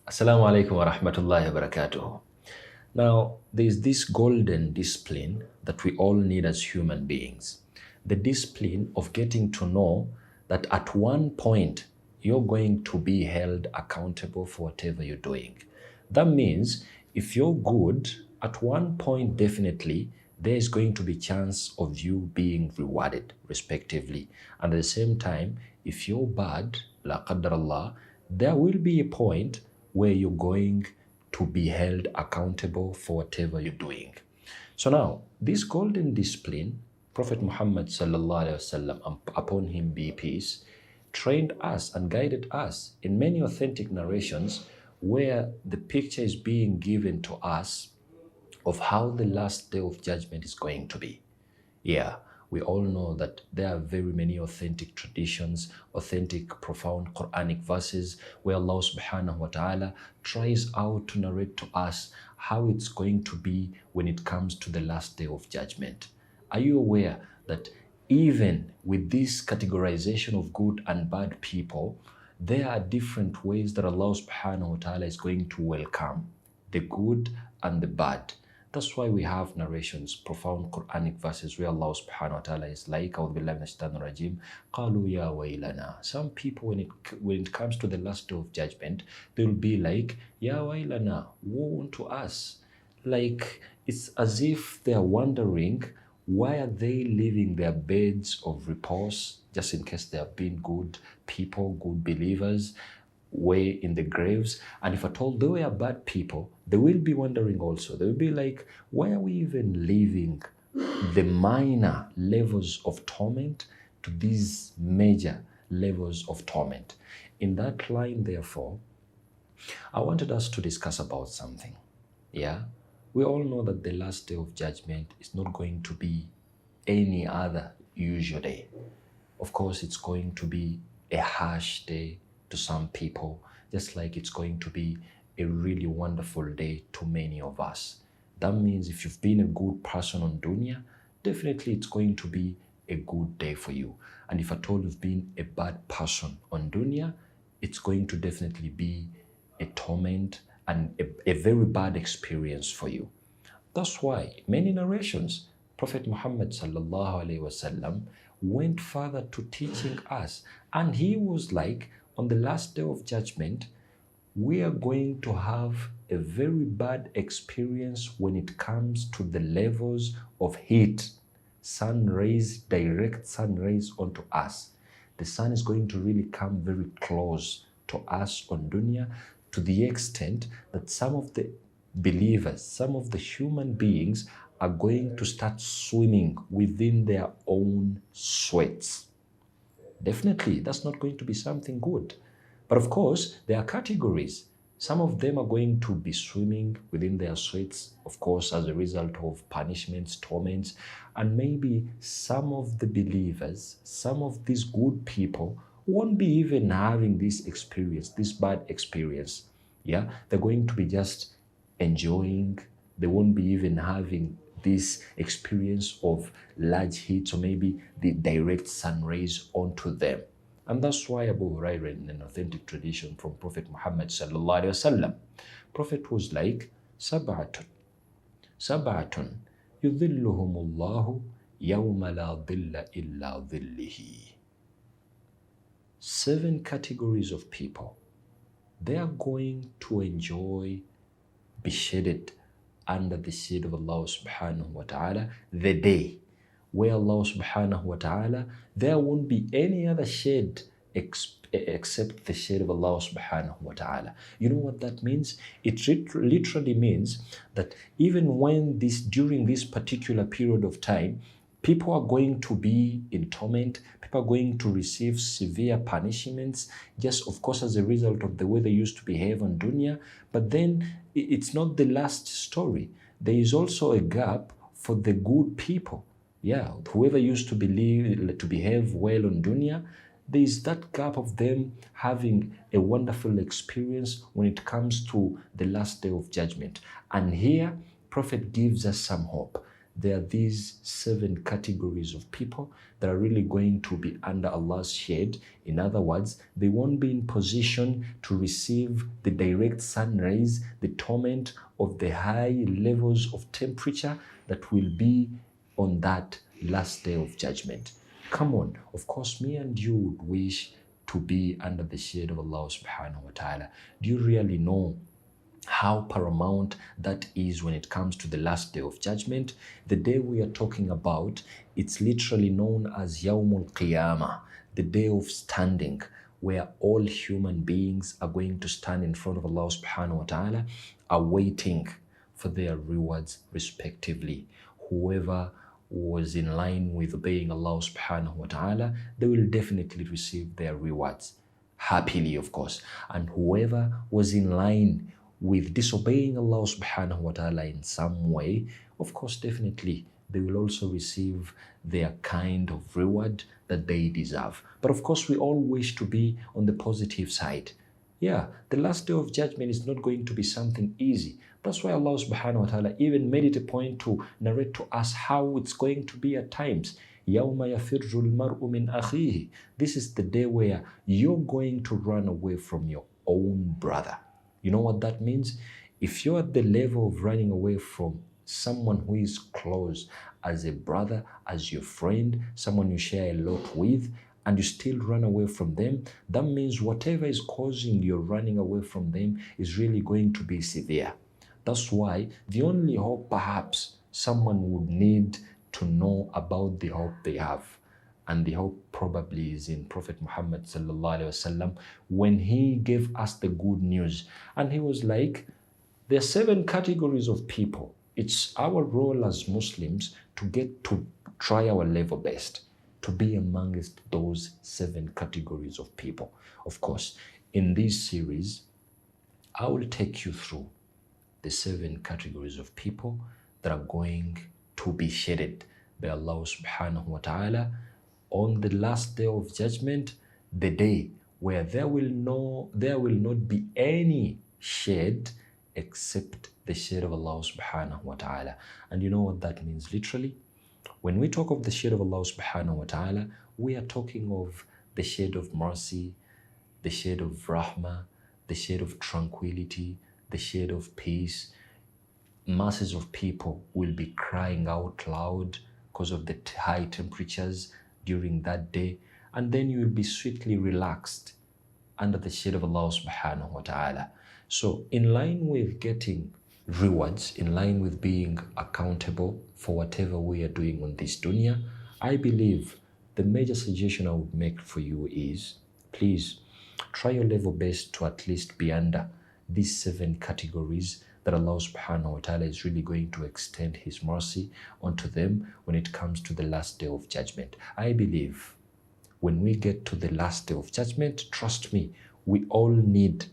Assalamu alaikum wa rahmatullahi wa barakatuh. Now, there's this golden discipline that we all need as human beings. The discipline of getting to know that at one point you're going to be held accountable for whatever you're doing. That means if you're good, at one point definitely there's going to be chance of you being rewarded respectively. And at the same time, if you're bad, la qaddar Allah, there will be a point where you're going to be held accountable for whatever you're doing. So now, this golden discipline, Prophet Muhammad sallallahu alaihi wasallam, upon him be peace, trained us and guided us in many authentic narrations where the picture is being given to us of how the last day of judgment is going to be. Yeah, we all know that there are very many authentic traditions, authentic, profound Quranic verses where Allah subhanahu wa ta'ala tries out to narrate to us how it's going to be when it comes to the last day of judgment. Are you aware that even with this categorization of good and bad people, there are different ways that Allah subhanahu wa ta'ala is going to welcome the good and the bad? That's why we have narrations, profound Quranic verses where Allah subhanahu wa ta'ala is like, أعوذ بالله من الشيطان الرجيم, قالوا يا ويلنا. Some people, when it comes to the last day of judgment, they'll be like, Ya wailana, woe unto us. Like, it's as if they're wondering, why are they leaving their beds of repose, just in case they have been good people, good believers, way in the graves? And if at all they were bad people, they will be wondering also. They will be like, why are we even leaving the minor levels of torment to these major levels of torment? In that line, therefore, I wanted us to discuss about something. Yeah? We all know that the last day of judgment is not going to be any other usual day. Of course, it's going to be a harsh day to some people, just like it's going to be a really wonderful day to many of us. That means if you've been a good person on dunya, definitely it's going to be a good day for you. And if at all you've been a bad person on dunya, it's going to definitely be a torment and a very bad experience for you. That's why many narrations, Prophet Muhammad sallallahu alaihi wasallam went further to teaching us, and he was like, on the last day of judgment, we are going to have a very bad experience when it comes to the levels of heat. Sun rays, direct sun rays onto us. The sun is going to really come very close to us on dunya, to the extent that some of the believers, some of the human beings are going to start swimming within their own sweats. Definitely, that's not going to be something good. But of course, there are categories. Some of them are going to be swimming within their sweats, of course, as a result of punishments, torments, and maybe some of the believers, some of these good people won't be even having this experience, this bad experience. Yeah, they're going to be just enjoying. They won't be even having this experience of large heat or maybe the direct sun rays onto them. And that's why Abu Hurairah, in an authentic tradition from Prophet Muhammad sallallahu alaihi wasallam, Prophet was like, Sab'atun, Sab'atun, yudhilluhumullahu yawma la dhilla illa dhillihi. 7 categories of people, they are going to enjoy, be shaded under the shade of Allah subhanahu wa ta'ala, the day where Allah subhanahu wa ta'ala, there won't be any other shade except the shade of Allah subhanahu wa ta'ala. You know what that means? It literally means that even when during this particular period of time, people are going to be in torment, people are going to receive severe punishments, just of course as a result of the way they used to behave on dunya. But then it's not the last story. There is also a gap for the good people. Yeah, whoever used to behave well on dunya, there is that gap of them having a wonderful experience when it comes to the last day of judgment. And here, Prophet gives us some hope there are these 7 categories of people that are really going to be under Allah's shade. In other words, they won't be in position to receive the direct sun rays, the torment of the high levels of temperature that will be on that last day of judgment. Come on, of course, me and you would wish to be under the shade of Allah subhanahu wa ta'ala. Do you really know how paramount that is when it comes to the last day of judgment? The day we are talking about, it's literally known as Yawmul Qiyamah, the day of standing, where all human beings are going to stand in front of Allah subhanahu wa ta'ala, awaiting for their rewards respectively. Whoever was in line with obeying Allah subhanahu wa ta'ala, they will definitely receive their rewards happily, of course. And whoever was in line with disobeying Allah subhanahu wa ta'ala in some way, of course, definitely they will also receive their kind of reward that they deserve. But of course, we all wish to be on the positive side. Yeah, the last day of judgment is not going to be something easy. That's why Allah subhanahu wa ta'ala even made it a point to narrate to us how it's going to be at times. يَوْمَ يَفِرُّ الْمَرْءُ مِنْ أَخِيهِ. This is the day where you're going to run away from your own brother. You know what that means? If you're at the level of running away from someone who is close as a brother, as your friend, someone you share a lot with, and you still run away from them, that means whatever is causing your running away from them is really going to be severe. That's why the only hope perhaps someone would need to know about the hope they have, and the hope probably is in Prophet Muhammad sallallahu alaihi wasallam, when he gave us the good news. And he was like, there are 7 categories of people. It's our role as Muslims to get to try our level best to be amongst those 7 categories of people. Of course, in this series, I will take you through the 7 categories of people that are going to be shaded by Allah subhanahu wa ta'ala on the last day of judgment, the day where there will not be any shade except the shade of Allah subhanahu wa ta'ala. And you know what that means literally? When we talk of the shade of Allah subhanahu wa ta'ala, we are talking of the shade of mercy, the shade of rahmah, the shade of tranquility, the shade of peace. Masses of people will be crying out loud because of the high temperatures during that day, and then you will be sweetly relaxed under the shade of Allah subhanahu wa ta'ala. So in line with getting rewards, in line with being accountable for whatever we are doing on this dunya, I believe the major suggestion I would make for you is, please try your level best to at least be under these 7 categories that Allah subhanahu wa ta'ala is really going to extend His mercy onto them when it comes to the last day of judgment. I believe when we get to the last day of judgment, trust me, we all need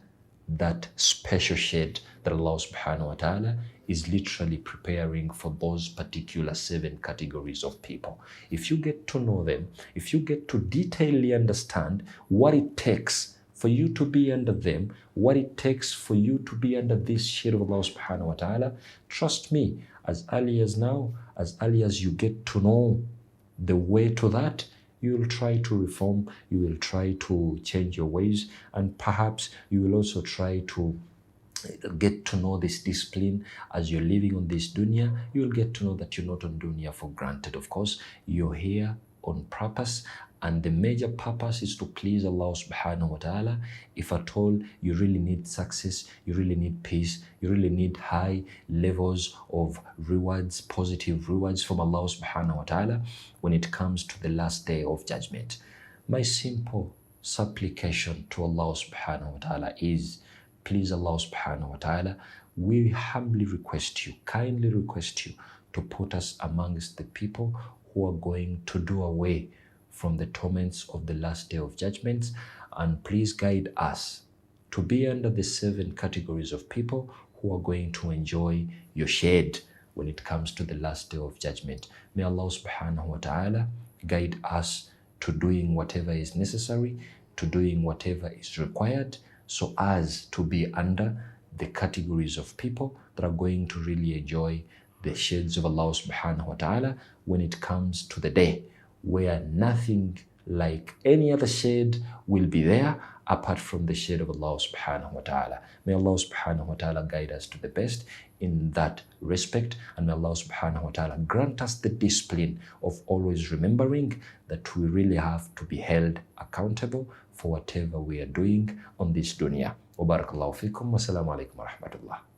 that special shade that Allah subhanahu wa ta'ala is literally preparing for those particular 7 categories of people. If you get to know them, if you get to detailedly understand what it takes for you to be under them, what it takes for you to be under this shade of Allah subhanahu wa ta'ala, trust me, as early as now, as early as you get to know the way to that, you will try to reform, you will try to change your ways, and perhaps you will also try to get to know this discipline as you're living on this dunya. You will get to know that you're not on dunya for granted. Of course, you're here on purpose, and the major purpose is to please Allah subhanahu wa ta'ala. If at all you really need success, you really need peace, you really need high levels of rewards, positive rewards from Allah subhanahu wa ta'ala when it comes to the last day of judgment. My simple supplication to Allah subhanahu wa ta'ala is, please Allah subhanahu wa ta'ala, we humbly request you, kindly request you to put us amongst the people who are going to do away from the torments of the last day of judgments, and please guide us to be under the 7 categories of people who are going to enjoy your shade when it comes to the last day of judgment. May Allah subhanahu wa ta'ala guide us to doing whatever is necessary, to doing whatever is required, so as to be under the categories of people that are going to really enjoy the shades of Allah subhanahu wa ta'ala when it comes to the day where nothing like any other shade will be there apart from the shade of Allah subhanahu wa ta'ala. May Allah subhanahu wa ta'ala guide us to the best in that respect, and may Allah subhanahu wa ta'ala grant us the discipline of always remembering that we really have to be held accountable for whatever we are doing on this dunya. Wa barakallahu fikum wa salamu alaikum wa rahmatullah.